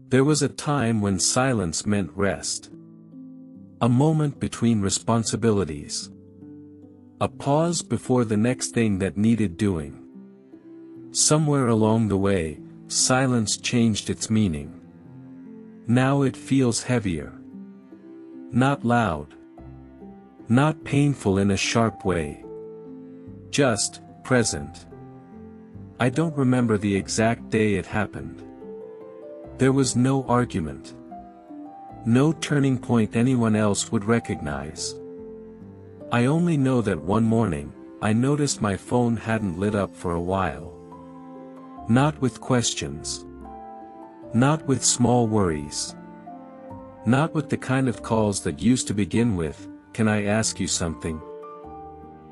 There was a time when silence meant rest. A moment between responsibilities. A pause before the next thing that needed doing. Somewhere along the way, silence changed its meaning. Now it feels heavier. Not loud. Not painful in a sharp way. Just present. I don't remember the exact day it happened. There was no argument. No turning point anyone else would recognize. I only know that one morning, I noticed my phone hadn't lit up for a while. Not with questions. Not with small worries. Not with the kind of calls that used to begin with, "Can I ask you something?"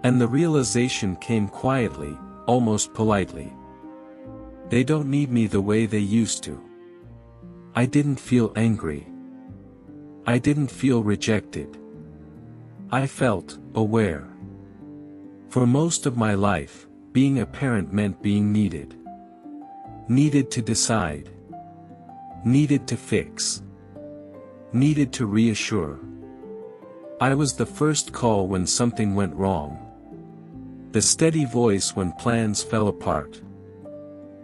And the realization came quietly, almost politely. They don't need me the way they used to. I didn't feel angry. I didn't feel rejected. I felt aware. For most of my life, being a parent meant being needed. Needed to decide. Needed to fix. Needed to reassure. I was the first call when something went wrong. The steady voice when plans fell apart.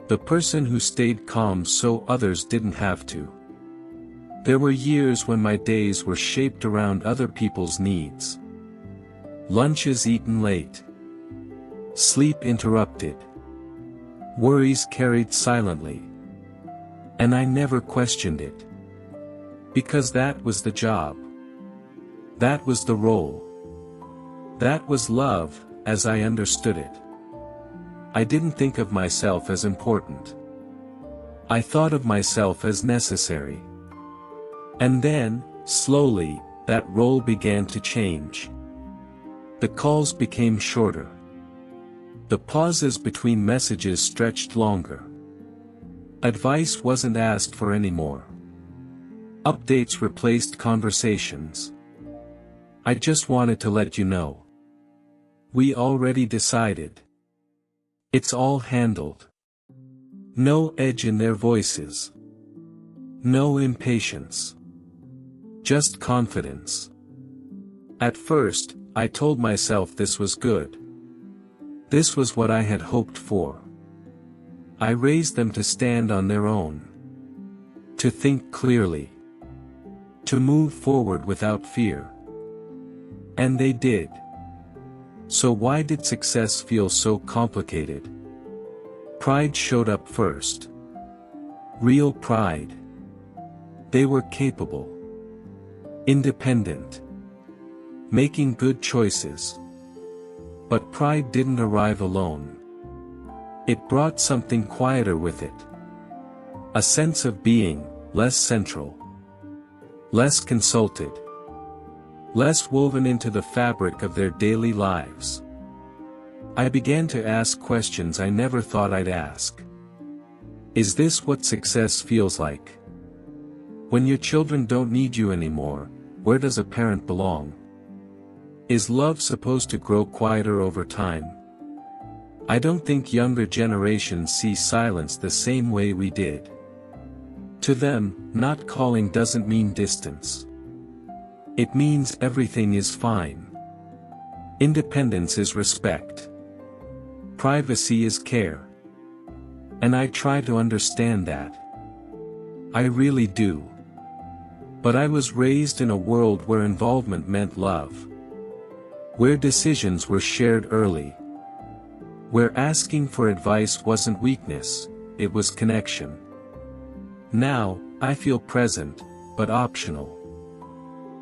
The person who stayed calm so others didn't have to. There were years when my days were shaped around other people's needs. Lunches eaten late. Sleep interrupted. Worries carried silently. And I never questioned it. Because that was the job. That was the role. That was love, as I understood it. I didn't think of myself as important. I thought of myself as necessary. And then, slowly, that role began to change. The calls became shorter. The pauses between messages stretched longer. Advice wasn't asked for anymore. Updates replaced conversations. I just wanted to let you know. We already decided. It's all handled. No edge in their voices. No impatience. Just confidence. At first, I told myself this was good. This was what I had hoped for. I raised them to stand on their own. To think clearly. To move forward without fear. And they did. So why did success feel so complicated? Pride showed up first. Real pride. They were capable. Independent. Making good choices. But pride didn't arrive alone. It brought something quieter with it. A sense of being less central. Less consulted. Less woven into the fabric of their daily lives. I began to ask questions I never thought I'd ask. Is this what success feels like? When your children don't need you anymore, where does a parent belong? Is love supposed to grow quieter over time? I don't think younger generations see silence the same way we did. To them, not calling doesn't mean distance. It means everything is fine. Independence is respect. Privacy is care. And I try to understand that. I really do. But I was raised in a world where involvement meant love. Where decisions were shared early. Where asking for advice wasn't weakness, it was connection. Now, I feel present, but optional.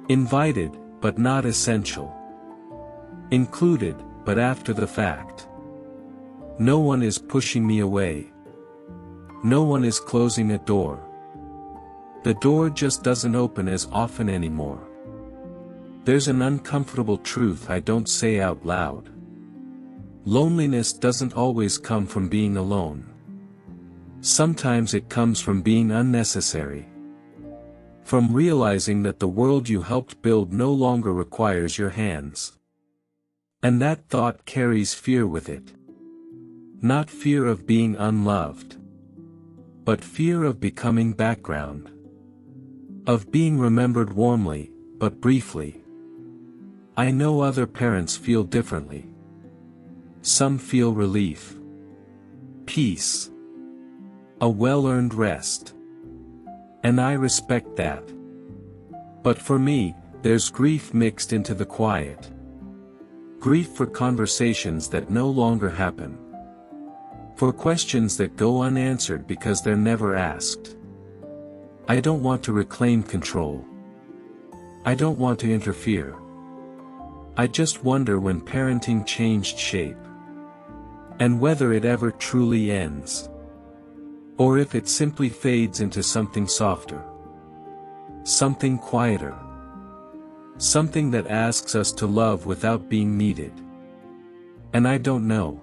Invited, but not essential. Included, but after the fact. No one is pushing me away. No one is closing a door. The door just doesn't open as often anymore. There's an uncomfortable truth I don't say out loud. Loneliness doesn't always come from being alone. Sometimes it comes from being unnecessary. From realizing that the world you helped build no longer requires your hands. And that thought carries fear with it. Not fear of being unloved. But fear of becoming background. Of being remembered warmly, but briefly. I know other parents feel differently. Some feel relief, peace, a well-earned rest. And I respect that. But for me, there's grief mixed into the quiet. Grief for conversations that no longer happen. For questions that go unanswered because they're never asked. I don't want to reclaim control. I don't want to interfere. I just wonder when parenting changed shape. And whether it ever truly ends. Or if it simply fades into something softer. Something quieter. Something that asks us to love without being needed. And I don't know.